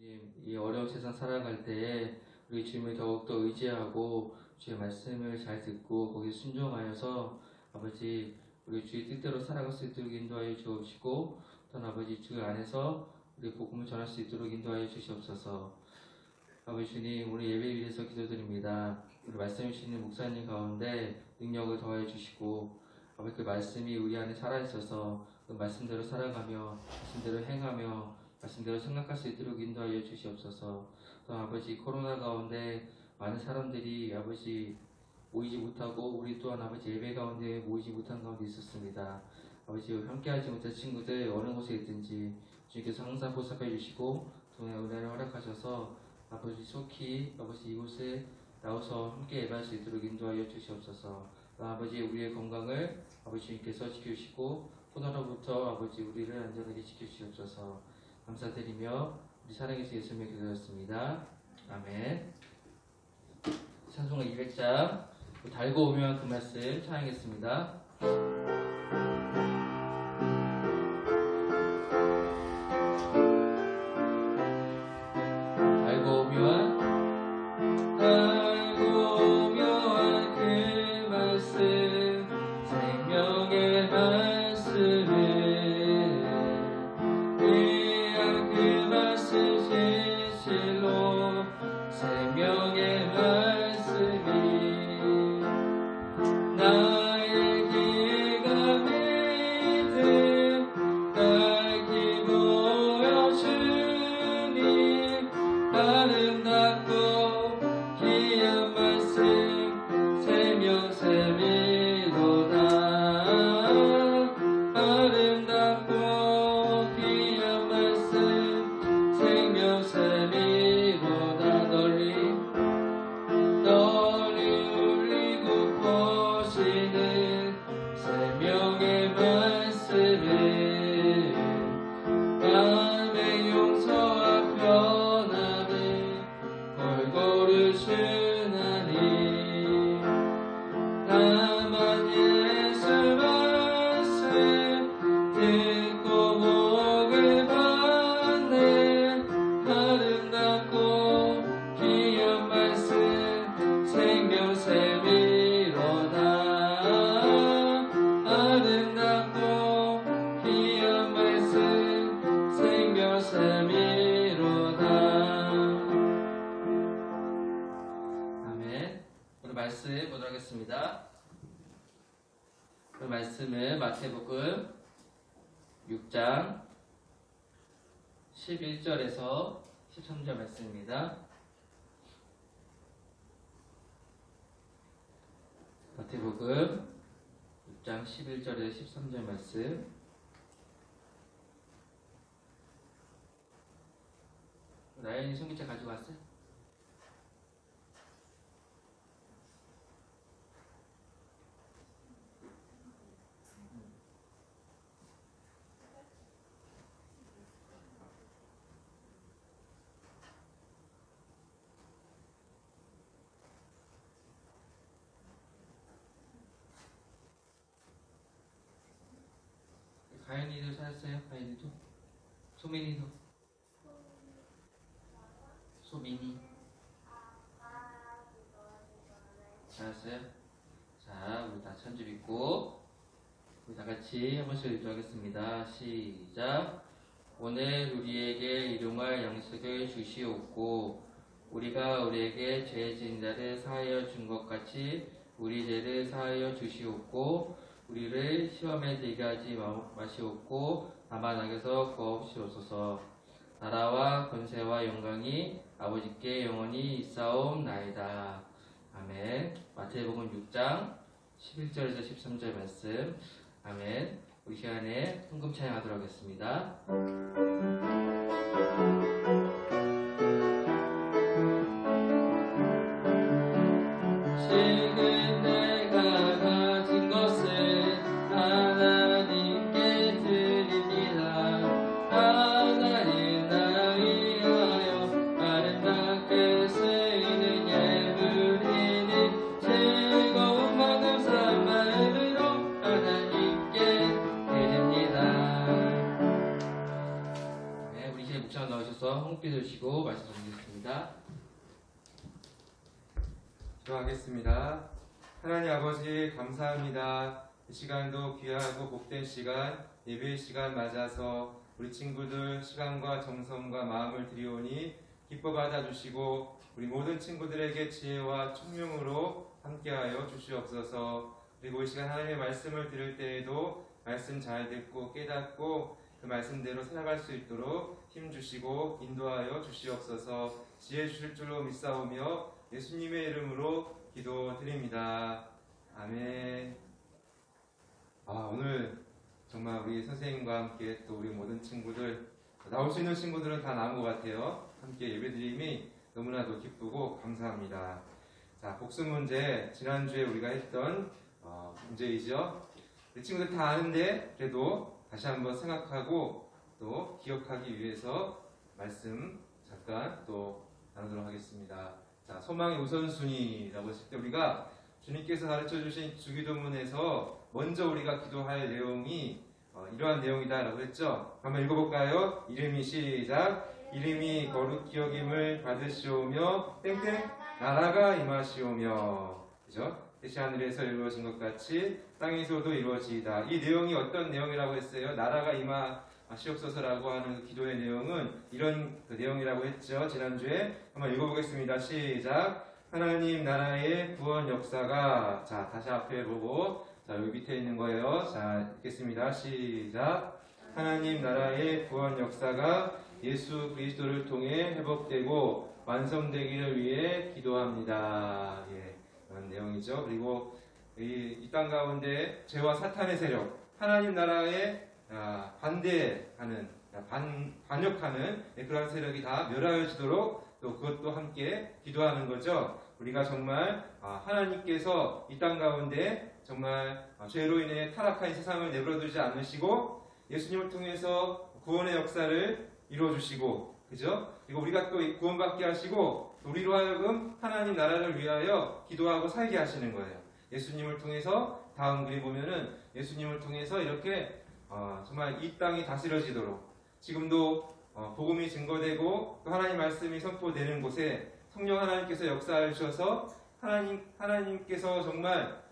주님, 이 어려운 세상 살아갈 때에 우리 주님을 더욱더 의지하고 주의 말씀을 잘 듣고 거기에 순종하여서 아버지 우리 주의 뜻대로 살아갈 수 있도록 인도하여 주옵시고 또한 아버지 주 안에서 우리 복음을 전할 수 있도록 인도하여 주시옵소서. 아버지 주님, 우리 예배 위해서 기도드립니다. 우리 말씀해 주시는 목사님 가운데 능력을 더하여 주시고 아버지 그 말씀이 우리 안에 살아있어서 그 말씀대로 살아가며 말씀대로 행하며 말씀대로 생각할 수 있도록 인도하여 주시옵소서. 또 아버지 코로나 가운데 많은 사람들이 아버지 모이지 못하고 우리 또한 아버지 예배 가운데 모이지 못한 가운데 있었습니다. 아버지 함께하지 못한 친구들 어느 곳에 있든지 주님께서 항상 보살펴 주시고 또 은혜를 허락하셔서 아버지 속히 아버지 이곳에 나와서 함께 예배할 수 있도록 인도하여 주시옵소서. 또 아버지 우리의 건강을 아버지 주님께서 지켜주시고 코로나로부터 아버지 우리를 안전하게 지켜주시옵소서. 감사드리며 우리 사랑해서 예수님의 기도였습니다. 아멘. 찬송가 200장 달고 오면 그 말씀 찬양하겠습니다. 달고 오면 그 말씀 생명의 말씀을 진실로 생명의 말씀이 나의 길과 믿음 밝히 보여주니 아름답고 귀한 말씀 생명샘이로다. 아름답고 귀한 말씀 생명샘이로다. 널리 울리고 퍼지는 생명의 말씀을 마음의 용서와 편함을 골고루 주나니 다만 예수 말씀 듣고 복을 받네. 아름답고 귀한 말씀 생명샘이로다. 아름답고 귀한 말씀 생명샘이로다. 아멘. 오늘 말씀 보도록 하겠습니다. 오늘 말씀은 마태복음 6장 11절에서 13절 말씀입니다. 마태복음 6장 11절에서 13절 말씀. 나연이 성경책 가지고 왔어요? 가연이도 찾았어요? 가연이도? 소민이도? 소민이? 찾았어요? 자, 우리 다 천주 읽고 우리 다 같이 한 번씩 읽도록하겠습니다. 시작. 오늘 우리에게 일용할 양식을 주시옵고 우리가 우리에게 죄 지은 자를 사하여 준 것 같이 우리 죄를 사하여 주시옵고 우리를 시험에 들게 하지 마시옵고 다만 악에서 구하옵시옵소서. 나라와 권세와 영광이 아버지께 영원히 있사옵나이다. 아멘. 마태복음 6장 11절에서 13절 말씀. 아멘. 우리 시간에 헌금 찬양하도록 하겠습니다. 지금 내가 가진 것을 하나님께 드립니다. 하나님 나라 위하여 아름답게 쓰이는 예물이니 즐거운 감사한 마음으로 하나님께 드립니다. 네, 우리 이제 묵상 넣으셔서 일어나셔서 홍피 드시고 말씀 전하겠습니다. 기도하겠습니다. 하나님 아버지 감사합니다. 이 시간도 귀하고 복된 시간, 예배의 시간 맞아서 우리 친구들 시간과 정성과 마음을 드리오니 기뻐 받아주시고 우리 모든 친구들에게 지혜와 총명으로 함께하여 주시옵소서. 그리고 이 시간 하나님의 말씀을 들을 때에도 말씀 잘 듣고 깨닫고 그 말씀대로 살아갈 수 있도록 힘주시고 인도하여 주시옵소서. 지혜 주실 줄로 믿사오며 예수님의 이름으로 기도드립니다. 아멘. 오늘 정말 우리 선생님과 함께 또 우리 모든 친구들, 나올 수 있는 친구들은 다 나온 것 같아요. 함께 예배드림이 너무나도 기쁘고 감사합니다. 자, 복습 문제, 지난주에 우리가 했던 문제이죠. 우리 친구들 다 아는데 그래도 다시 한번 생각하고 또 기억하기 위해서 말씀 잠깐 또 나누도록 하겠습니다. 자, 소망의 우선순위라고 했을 때 우리가 주님께서 가르쳐주신 주기도문에서 먼저 우리가 기도할 내용이 이러한 내용이다라고 했죠. 한번 읽어볼까요? 이름이 시작. 이름이 거룩히 여김을 받으시오며 땡땡 나라가 임하시오며. 그죠? 대시 하늘에서 이루어진 것 같이 땅에서도 이루어지이다. 이 내용이 어떤 내용이라고 했어요? 나라가 임하시옵소서라고 하는 그 기도의 내용은 이런 그 내용이라고 했죠. 지난주에 한번 읽어보겠습니다. 시작. 하나님 나라의 구원 역사가, 자 다시 앞에 보고, 자 여기 밑에 있는 거예요. 자 읽겠습니다. 시작. 하나님 나라의 구원 역사가 예수 그리스도를 통해 회복되고 완성되기를 위해 기도합니다. 예, 그런 내용이죠. 그리고 이 땅 가운데 죄와 사탄의 세력, 하나님 나라에 반대하는, 반역하는 그러한 세력이 다 멸하여지도록 또 그것도 함께 기도하는 거죠. 우리가 정말 하나님께서 이 땅 가운데 정말 죄로 인해 타락한 이 세상을 내버려두지 않으시고 예수님을 통해서 구원의 역사를 이루어주시고, 그죠? 그리고 우리가 또 구원받게 하시고 우리로 하여금 하나님 나라를 위하여 기도하고 살게 하시는 거예요. 예수님을 통해서, 다음 그림 보면은 예수님을 통해서 이렇게 정말 이 땅이 다스려지도록, 지금도 복음이 증거되고 또 하나님 말씀이 선포되는 곳에 성령 하나님께서 역사해 주셔서 하나님께서 정말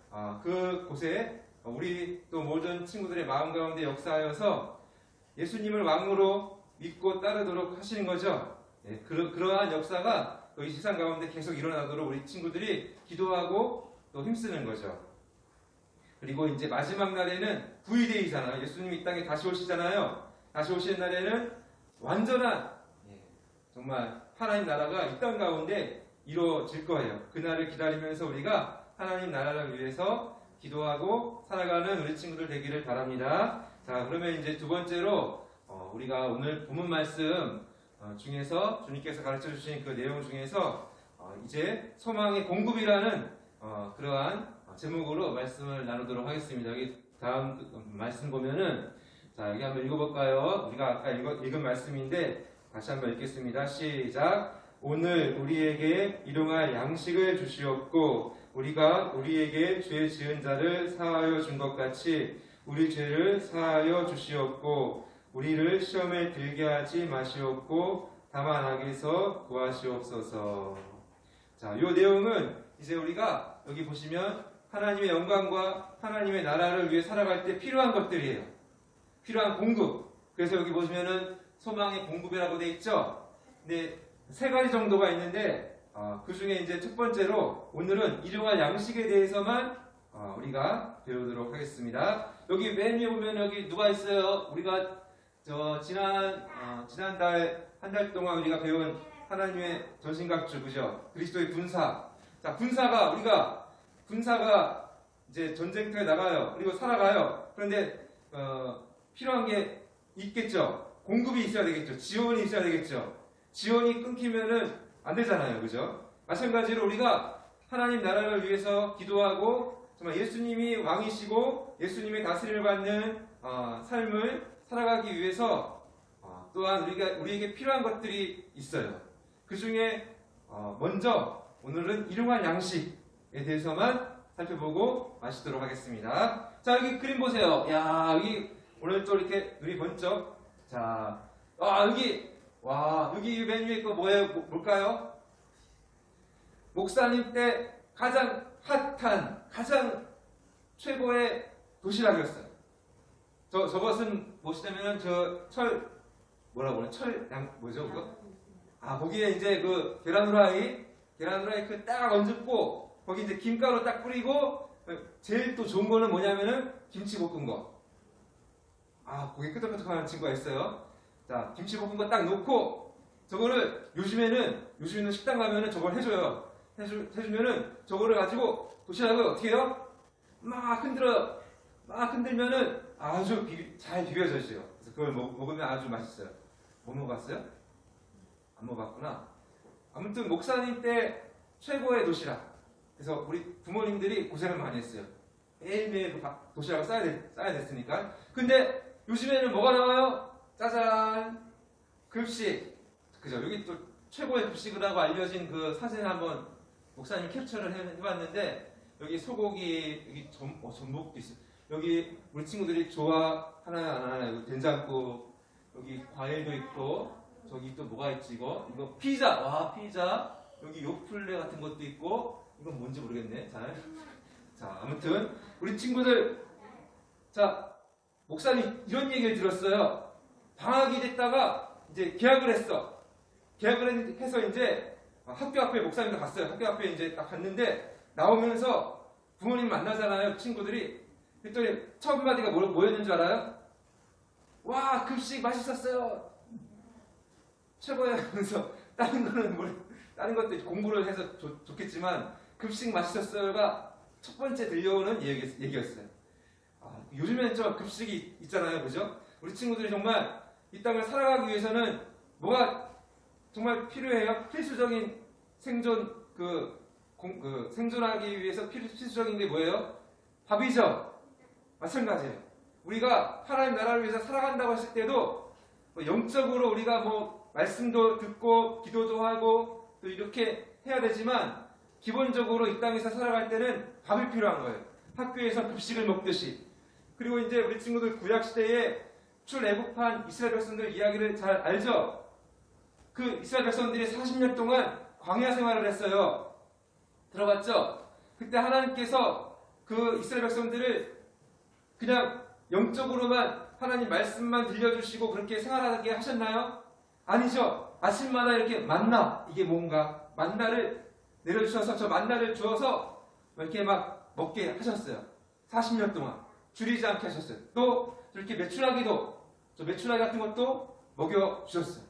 그 곳에 우리 또 모든 친구들의 마음 가운데 역사하여서 예수님을 왕으로 믿고 따르도록 하시는 거죠. 예, 그러한 역사가 또 이 세상 가운데 계속 일어나도록 우리 친구들이 기도하고 또 힘쓰는 거죠. 그리고 이제 마지막 날에는 V-Day잖아요. 예수님이 이 땅에 다시 오시잖아요. 다시 오시는 날에는 완전한, 정말 하나님 나라가 이 땅 가운데 이루어질 거예요. 그날을 기다리면서 우리가 하나님 나라를 위해서 기도하고 살아가는 우리 친구들 되기를 바랍니다. 자, 그러면 이제 두 번째로 우리가 오늘 본문 말씀 중에서 주님께서 가르쳐 주신 그 내용 중에서 이제 소망의 공급이라는 그러한 제목으로 말씀을 나누도록 하겠습니다. 여기 다음 말씀 보면은, 자 여기 한번 읽어볼까요? 우리가 아까 읽은 말씀인데 다시 한번 읽겠습니다. 시작. 오늘 우리에게 일용할 양식을 주시옵고 우리가 우리에게 죄 지은 자를 사하여 준 것 같이 우리 죄를 사하여 주시옵고 우리를 시험에 들게 하지 마시옵고 다만 악에서 구하시옵소서. 자, 이 내용은 이제 우리가 여기 보시면 하나님의 영광과 하나님의 나라를 위해 살아갈 때 필요한 것들이에요. 필요한 공급. 그래서 여기 보시면은 소망의 공급이라고 되어 있죠. 근데 세 가지 정도가 있는데 그 중에 이제 첫 번째로 오늘은 일용할 양식에 대해서만 우리가 배우도록 하겠습니다. 여기 맨 위에 보면 여기 누가 있어요? 우리가 지난달 한 달 동안 우리가 배운 하나님의 전신갑주, 그죠? 그리스도의 군사. 자, 군사가 이제 전쟁터에 나가요. 그리고 살아가요. 그런데 필요한 게 있겠죠. 공급이 있어야 되겠죠. 지원이 있어야 되겠죠. 지원이 끊기면은 안 되잖아요, 그죠? 마찬가지로 우리가 하나님 나라를 위해서 기도하고 정말 예수님이 왕이시고 예수님의 다스림을 받는 삶을 살아가기 위해서 또한 우리에게 필요한 것들이 있어요. 그 중에 먼저 오늘은 일용할 양식에 대해서만 살펴보고 마시도록 하겠습니다. 자, 여기 그림 보세요. 야, 여기 오늘 또 이렇게 눈이 번쩍. 자, 여기 와, 여기 맨 위에 거 뭐예요? 뭘까요? 목사님 때 가장 핫한, 가장 최고의 도시락이었어요. 저것은 무엇이냐면은 뭐라고 그래? 뭐죠, 그거? 아, 거기에 이제 그 계란 후라이 그 딱 얹고, 거기 이제 김가루 딱 뿌리고, 제일 또 좋은 거는 뭐냐면은 김치 볶은 거. 아, 거기 끄덕끄덕하는 친구가 있어요. 자, 김치 볶은 거 딱 놓고, 저거를 요즘에는 식당 가면은 저걸 해줘요. 해주면은 저거를 가지고 도시락을 어떻게 해요? 막 흔들어요. 막 흔들면은 아주 잘 비벼져요. 그래서 그걸 먹으면 아주 맛있어요. 못 먹어봤어요? 안 먹어봤구나. 아무튼 목사님 때 최고의 도시락. 그래서 우리 부모님들이 고생을 많이 했어요. 매일매일 도시락을 싸야 됐으니까. 근데 요즘에는 뭐가 나와요? 짜잔! 급식. 그죠? 여기 또 최고의 급식이라고 알려진 그 사진 한번 목사님 캡처를 해봤는데, 여기 소고기, 여기 전복도 있어요. 여기 우리 친구들이 좋아하나, 여기 된장국, 여기 과일도 있고, 저기 또 뭐가 있지, 이거 피자! 와, 피자! 여기 요플레 같은 것도 있고, 이건 뭔지 모르겠네, 잘. 자, 아무튼, 우리 친구들, 자, 목사님 이런 얘기를 들었어요. 방학이 됐다가 이제 개학을 했어. 개학을 해서 이제 학교 앞에 목사님도 갔어요. 학교 앞에 이제 딱 갔는데, 나오면서 부모님 만나잖아요, 친구들이. 그랬더니 첫 마디가 뭐였는 줄 알아요? 와, 급식 맛있었어요. 최고야 하면서 다른 것도 공부를 해서 좋겠지만 급식 맛있었어요가 첫 번째 들려오는 얘기였어요. 아, 요즘엔 저 급식이 있잖아요, 그죠? 우리 친구들이 정말 이 땅을 살아가기 위해서는 뭐가 정말 필요해요? 필수적인 생존 생존하기 위해서 필수적인 게 뭐예요? 밥이죠. 마찬가지예요. 우리가 하나님 나라를 위해서 살아간다고 했을 때도 영적으로 우리가 말씀도 듣고 기도도 하고 또 이렇게 해야 되지만, 기본적으로 이 땅에서 살아갈 때는 밥이 필요한 거예요. 학교에서 급식을 먹듯이. 그리고 이제 우리 친구들 구약시대에 출애굽한 이스라엘 백성들 이야기를 잘 알죠? 그 이스라엘 백성들이 40년 동안 광야 생활을 했어요. 들어봤죠? 그때 하나님께서 그 이스라엘 백성들을 그냥 영적으로만 하나님 말씀만 들려주시고 그렇게 생활하게 하셨나요? 아니죠. 아침마다 이렇게 만나, 이게 뭔가 만나를 내려주셔서 저 만나를 주어서 이렇게 막 먹게 하셨어요. 40년 동안 줄이지 않게 하셨어요. 또 이렇게 저 메추라기 같은 것도 먹여주셨어요.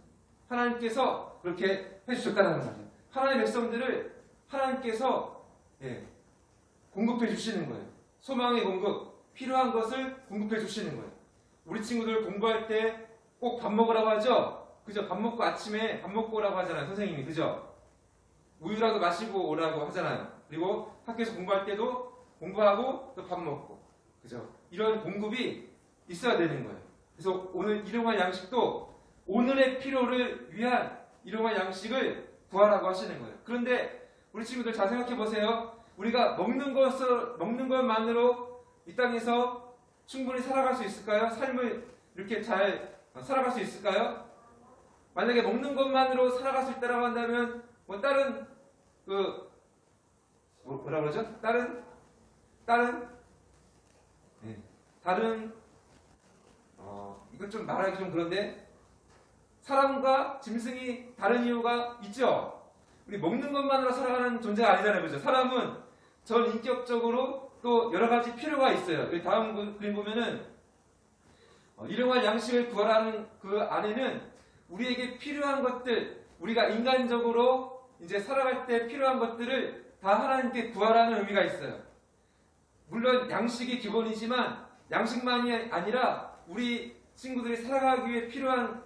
하나님께서 그렇게 해주셨다는 말이에요. 하나님의 백성들을 하나님께서 공급해 주시는 거예요. 소망의 공급, 필요한 것을 공급해 주시는 거예요. 우리 친구들 공부할 때 꼭 밥 먹으라고 하죠? 그죠? 밥 먹고 아침에 밥 먹고 오라고 하잖아요, 선생님이. 그죠? 우유라도 마시고 오라고 하잖아요. 그리고 학교에서 공부할 때도 공부하고 또 밥 먹고. 그죠? 이런 공급이 있어야 되는 거예요. 그래서 오늘 일용할 양식도 오늘의 필요를 위한 일용할 양식을 구하라고 하시는 거예요. 그런데 우리 친구들 잘 생각해 보세요. 우리가 먹는 것만으로 이 땅에서 충분히 살아갈 수 있을까요? 삶을 이렇게 잘 살아갈 수 있을까요? 만약에 먹는 것만으로 살아갈 수 있다고 한다면 다른 뭐라 그러죠? 이건 좀 말하기 좀 그런데, 사람과 짐승이 다른 이유가 있죠. 우리 먹는 것만으로 살아가는 존재가 아니잖아요, 그죠? 사람은 전 인격적으로 또 여러 가지 필요가 있어요. 여기 다음 그림 보면은 일용할 양식을 구하라는 그 안에는 우리에게 필요한 것들, 우리가 인간적으로 이제 살아갈 때 필요한 것들을 다 하나님께 구하라는 의미가 있어요. 물론 양식이 기본이지만 양식만이 아니라 우리 친구들이 살아가기 위해 필요한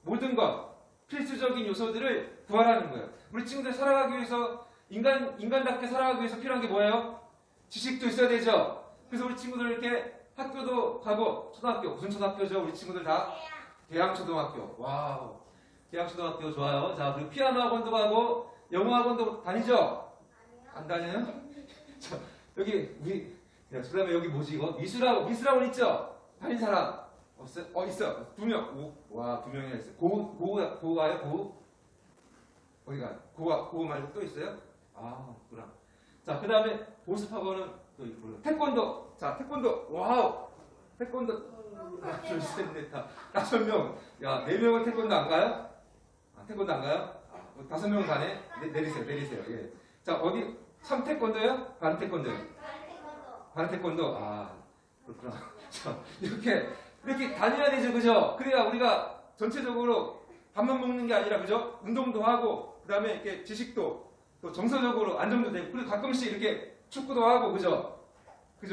모든 것, 필수적인 요소들을 구하라는 거예요. 우리 친구들 살아가기 위해서 인간답게 살아가기 위해서 필요한 게 뭐예요? 지식도 있어야 되죠. 그래서 우리 친구들 이렇게 학교도 가고, 초등학교, 무슨 초등학교죠? 우리 친구들 다? 대양초등학교. 와우. 대양초등학교 좋아요. 자, 그리고 피아노 학원도 가고, 영어 학원도 다니죠? 안 다녀요? 자, 여기, 그 다음에 여기 뭐지, 이거? 미술학원 있죠? 다닌 사람. 없어요? 있어. 2명. 와, 2명이나 있어요. 고가요? 고? 어디가? 고가 말고 또 있어요? 아, 그렇구나. 자, 그 다음에 보습학원은 또 있고요. 태권도. 자, 태권도. 와우. 태권도. 하나, 둘, 셋, 넷, 다. 5명. 야, 4명은 태권도 안 가요? 태권도 안 가요? 5명은 가네? 내리세요. 예. 자, 어디? 3태권도요? 반태권도요? 반태권도. 그렇구나. 자, 이렇게 다녀야 되죠, 그죠? 그래야 우리가 전체적으로 밥만 먹는 게 아니라, 그죠? 운동도 하고, 그 다음에 이렇게 지식도 또 정서적으로 안정도 되고, 그리고 가끔씩 이렇게 축구도 하고, 그죠? 그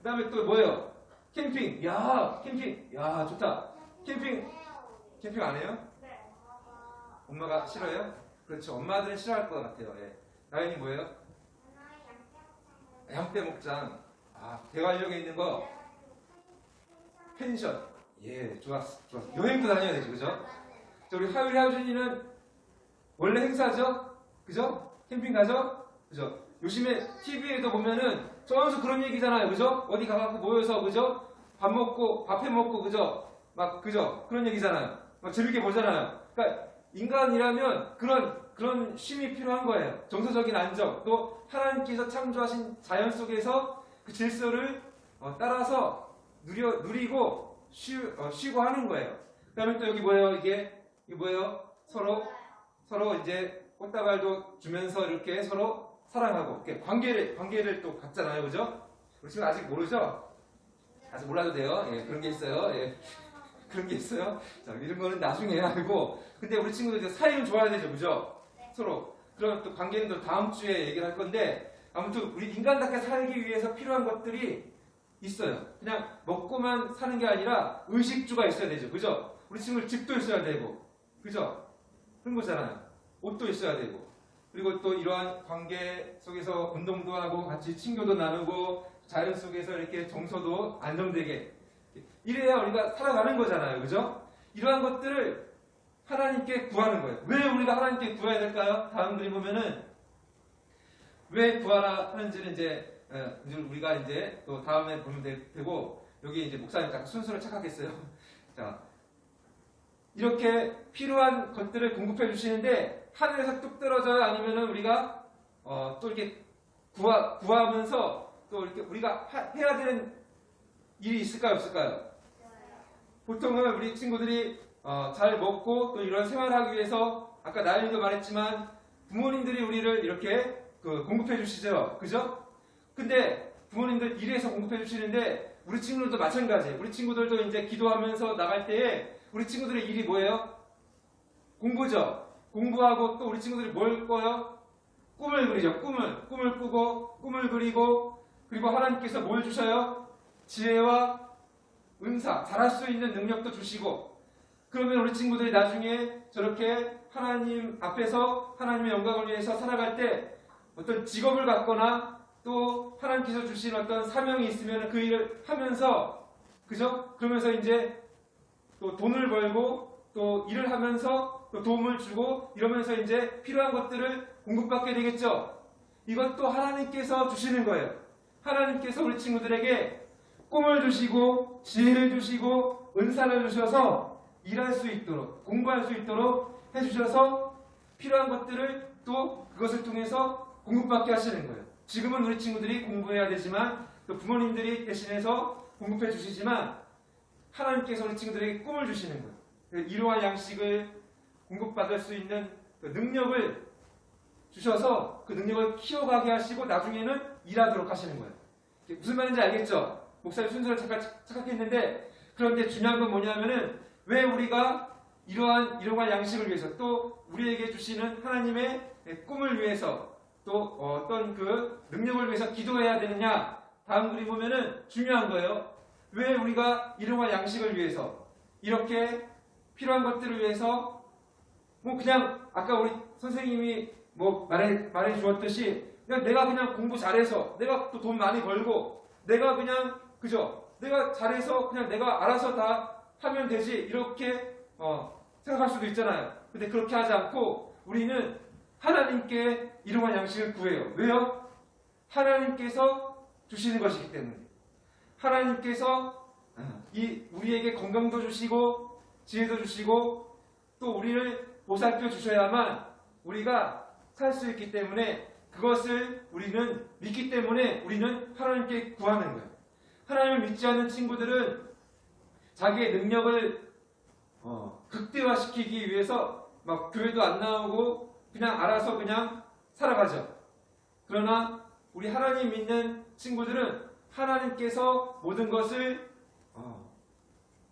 다음에 또 뭐예요? 캠핑. 캠핑. 좋다. 캠핑 안 해요? 엄마가 싫어요? 그렇죠. 엄마들은 싫어할 것 같아요. 예. 나연이 뭐예요? 양떼 목장. 대관령에 있는 거. 펜션. 예, 좋았어. 여행도 다녀야 되죠, 그죠? 자, 우리 하율이는 원래 행사죠? 그죠? 캠핑 가죠? 그죠? 요즘에 TV에도 보면은 저기서 그런 얘기잖아요, 그죠? 어디 가갖고 모여서, 그죠? 밥 해 먹고, 그죠? 그죠? 그런 얘기잖아요. 재밌게 보잖아요. 그러니까 인간이라면 그런 쉼이 필요한 거예요. 정서적인 안정, 또 하나님께서 창조하신 자연 속에서 그 질서를 따라서 누리고 쉬고 하는 거예요. 그 다음에 또 여기 뭐예요? 이게 뭐예요? 서로 이제 꽃다발도 주면서 이렇게 서로 사랑하고 이렇게 관계를 또 갖잖아요, 그죠? 우리 지금 아직 모르죠? 아직 몰라도 돼요. 예, 그런 게 있어요. 예. 그런 게 있어요. 자, 이런 거는 나중에 알고. 근데 우리 친구들 이제 사이는 좋아야 되죠, 그죠? 서로. 그럼 또 관계는 또 다음 주에 얘기를 할 건데, 아무튼 우리 인간답게 살기 위해서 필요한 것들이 있어요. 그냥 먹고만 사는 게 아니라 의식주가 있어야 되죠, 그죠? 우리 친구들 집도 있어야 되고, 그죠? 그런 거잖아요. 옷도 있어야 되고. 그리고 또 이러한 관계 속에서 운동도 하고 같이 친교도 나누고 자연 속에서 이렇게 정서도 안정되게 이래야 우리가 살아가는 거잖아요. 그죠? 이러한 것들을 하나님께 구하는 거예요. 왜 우리가 하나님께 구해야 될까요? 다음 그림 보면은 왜 구하라 하는지는 이제 우리가 이제 또 다음에 보면 되고 여기 이제 목사님 자꾸 순서를 착각했어요. 자, 이렇게 필요한 것들을 공급해 주시는데 하늘에서 뚝 떨어져요? 아니면은 우리가 또 이렇게 구하면서 또 이렇게 우리가 해야 되는 일이 있을까요? 없을까요? 보통은 우리 친구들이 잘 먹고 또 이런 생활을 하기 위해서 아까 나연이도 말했지만 부모님들이 우리를 이렇게 공급해 주시죠. 그죠? 근데 부모님들 일해서 공급해 주시는데 우리 친구들도 마찬가지예요. 우리 친구들도 이제 기도하면서 나갈 때에 우리 친구들의 일이 뭐예요? 공부죠. 공부하고 또 우리 친구들이 뭘 꿔요? 꿈을 그리죠. 꿈을 꾸고 꿈을 그리고 그리고 하나님께서 뭘 주셔요? 지혜와 은사, 잘할 수 있는 능력도 주시고 그러면 우리 친구들이 나중에 저렇게 하나님 앞에서 하나님의 영광을 위해서 살아갈 때 어떤 직업을 갖거나 또 하나님께서 주신 어떤 사명이 있으면 그 일을 하면서 그죠? 그러면서 이제 또 돈을 벌고 또 일을 하면서 또 도움을 주고 이러면서 이제 필요한 것들을 공급받게 되겠죠. 이것도 하나님께서 주시는 거예요. 하나님께서 우리 친구들에게 꿈을 주시고 지혜를 주시고 은사를 주셔서 일할 수 있도록 공부할 수 있도록 해주셔서 필요한 것들을 또 그것을 통해서 공급받게 하시는 거예요. 지금은 우리 친구들이 공부해야 되지만 또 부모님들이 대신해서 공급해 주시지만 하나님께서 우리 친구들에게 꿈을 주시는 거예요. 이러한 양식을 공급받을 수 있는 그 능력을 주셔서 그 능력을 키워가게 하시고 나중에는 일하도록 하시는 거예요. 무슨 말인지 알겠죠? 목사님 순서를 착각했는데 그런데 중요한 건 뭐냐면은 왜 우리가 이러한 양식을 위해서 또 우리에게 주시는 하나님의 꿈을 위해서 또 어떤 그 능력을 위해서 기도해야 되느냐 다음 그림 보면은 중요한 거예요. 왜 우리가 이러한 양식을 위해서 이렇게 필요한 것들을 위해서 뭐 그냥 아까 우리 선생님이 뭐 말해 주었듯이 그냥 내가 그냥 공부 잘해서 내가 또 돈 많이 벌고 내가 그냥 그죠? 내가 잘해서 그냥 내가 알아서 다 하면 되지 이렇게 생각할 수도 있잖아요. 근데 그렇게 하지 않고 우리는 하나님께 이러한 양식을 구해요. 왜요? 하나님께서 주시는 것이기 때문에 하나님께서 이 우리에게 건강도 주시고 지혜도 주시고 또 우리를 보살펴 주셔야만 우리가 살 수 있기 때문에 그것을 우리는 믿기 때문에 우리는 하나님께 구하는 거예요. 하나님을 믿지 않는 친구들은 자기의 능력을 극대화시키기 위해서 막 교회도 안 나오고 그냥 알아서 그냥 살아가죠. 그러나 우리 하나님 믿는 친구들은 하나님께서 모든 것을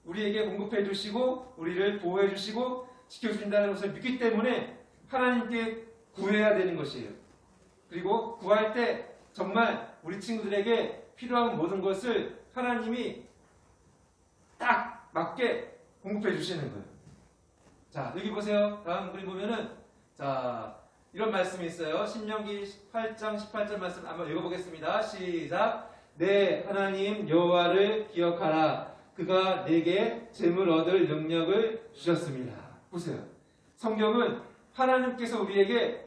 우리에게 공급해 주시고 우리를 보호해 주시고 지켜주신다는 것을 믿기 때문에 하나님께 구해야 되는 것이에요. 그리고 구할 때 정말 우리 친구들에게 필요한 모든 것을 하나님이 딱 맞게 공급해 주시는 거예요. 자, 여기 보세요. 다음 그림 보면은 자, 이런 말씀이 있어요. 신명기 8장 18절 말씀 한번 읽어보겠습니다. 시작. 내 하나님 여호와를 기억하라. 그가 내게 재물 얻을 능력을 주셨습니다. 보세요. 성경은 하나님께서 우리에게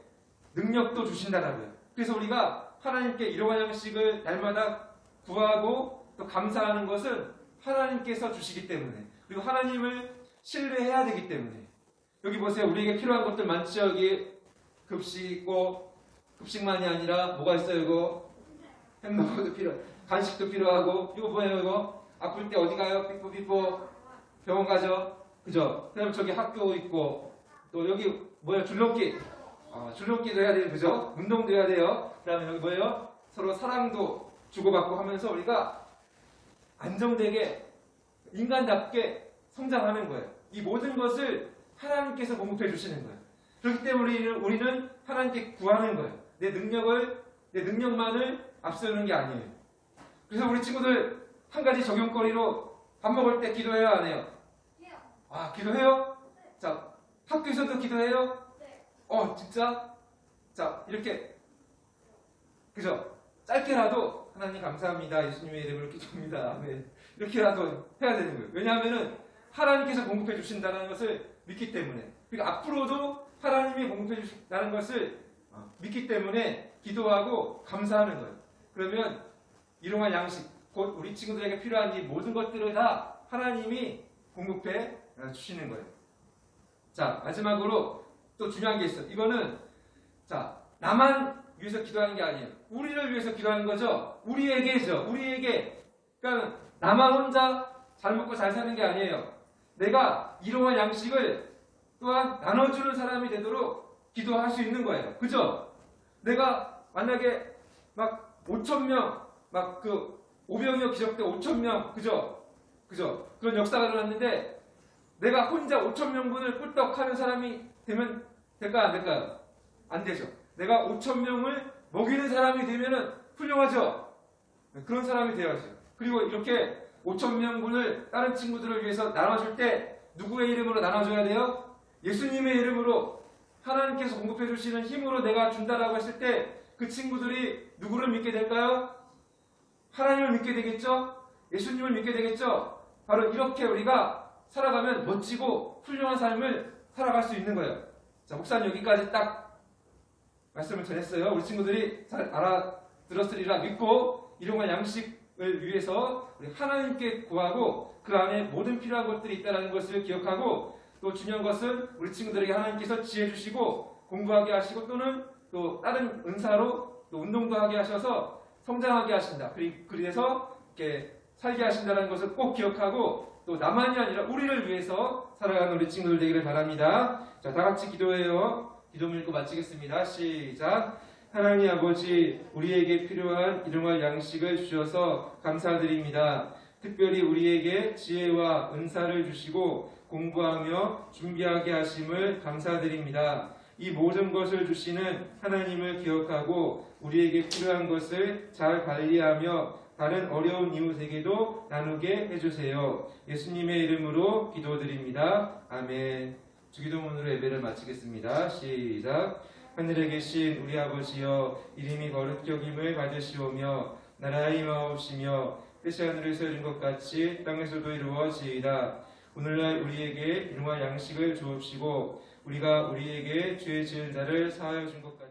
능력도 주신다라고요. 그래서 우리가 하나님께 일용할 양식을 날마다 구하고 또 감사하는 것은 하나님께서 주시기 때문에 그리고 하나님을 신뢰해야 되기 때문에 여기 보세요. 우리에게 필요한 것들 많죠. 여기 급식 있고 급식만이 아니라 뭐가 있어요? 이거 햄버거도 필요, 간식도 필요하고 이거 뭐예요? 이거 아플 때 어디 가요? 삐뽀삐뽀 병원 가죠. 그죠? 그다음에 저기 학교 있고 또 여기 뭐예요? 줄넘기. 줄넘기도 해야 돼요. 그죠? 운동도 해야 돼요. 그다음에 여기 뭐예요? 서로 사랑도 주고받고 하면서 우리가 안정되게 인간답게 성장하는 거예요. 이 모든 것을 하나님께서 공급해 주시는 거예요. 그렇기 때문에 우리는 하나님께 구하는 거예요. 내 능력만을 앞세우는 게 아니에요. 그래서 우리 친구들 한 가지 적용거리로 밥 먹을 때 기도해요, 안 해요? 해요. 기도해요? 네. 자, 학교에서도 기도해요? 네. 진짜? 자, 이렇게 그죠? 짧게라도 하나님 감사합니다. 예수님의 이름으로 기도합니다. 아멘. 이렇게라도 해야 되는 거예요. 왜냐하면은 하나님께서 공급해 주신다는 것을 믿기 때문에 그리고 앞으로도 하나님이 공급해 주신다는 것을 믿기 때문에 기도하고 감사하는 거예요. 그러면 일용할 양식, 곧 우리 친구들에게 필요한 이 모든 것들을 다 하나님이 공급해 주시는 거예요. 자, 마지막으로 또 중요한 게 있어요. 이거는 자, 나만 위해서 기도하는 게 아니에요. 우리를 위해서 기도하는 거죠. 우리에게죠. 우리에게. 그러니까 나만 혼자 잘 먹고 잘 사는 게 아니에요. 내가 일용할 양식을 또한 나눠주는 사람이 되도록 기도할 수 있는 거예요. 그죠? 내가 만약에 막 5,000명, 막 그 오병이어 기적 때 5,000명, 그죠? 그런 역사가 일어났는데 내가 혼자 5,000명분을 꿀떡 하는 사람이 되면 될까요? 안 될까요? 안 되죠. 내가 5,000명을 먹이는 사람이 되면은 훌륭하죠? 그런 사람이 되어야죠. 그리고 이렇게 5,000명분을 다른 친구들을 위해서 나눠줄 때 누구의 이름으로 나눠줘야 돼요? 예수님의 이름으로 하나님께서 공급해 주시는 힘으로 내가 준다라고 했을 때 그 친구들이 누구를 믿게 될까요? 하나님을 믿게 되겠죠? 예수님을 믿게 되겠죠? 바로 이렇게 우리가 살아가면 멋지고 훌륭한 삶을 살아갈 수 있는 거예요. 자, 목사님 여기까지 딱 말씀을 전했어요. 우리 친구들이 잘 알아들었으리라 믿고 일용할 양식을 위해서 우리 하나님께 구하고 그 안에 모든 필요한 것들이 있다는 것을 기억하고 또 중요한 것은 우리 친구들에게 하나님께서 지혜 주시고 공부하게 하시고 또는 또 다른 은사로 또 운동도 하게 하셔서 성장하게 하신다. 그래서 이렇게 살게 하신다는 것을 꼭 기억하고 또 나만이 아니라 우리를 위해서 살아가는 우리 친구들 되기를 바랍니다. 자, 다 같이 기도해요. 기도 읽고 마치겠습니다. 시작. 하나님 아버지, 우리에게 필요한 일용할 양식을 주셔서 감사드립니다. 특별히 우리에게 지혜와 은사를 주시고 공부하며 준비하게 하심을 감사드립니다. 이 모든 것을 주시는 하나님을 기억하고 우리에게 필요한 것을 잘 관리하며 다른 어려운 이웃에게도 나누게 해주세요. 예수님의 이름으로 기도드립니다. 아멘. 주기도문으로 예배를 마치겠습니다. 시작. 하늘에 계신 우리 아버지여, 이름이 거룩히 여김을 받으시오며 나라의 임하옵시며 뜻이 하늘에서 이룬 것 같이 땅에서도 이루어지이다. 오늘날 우리에게 일용할 양식을 주옵시고 우리가 우리에게 죄 지은 자를 사하여 준 것 같이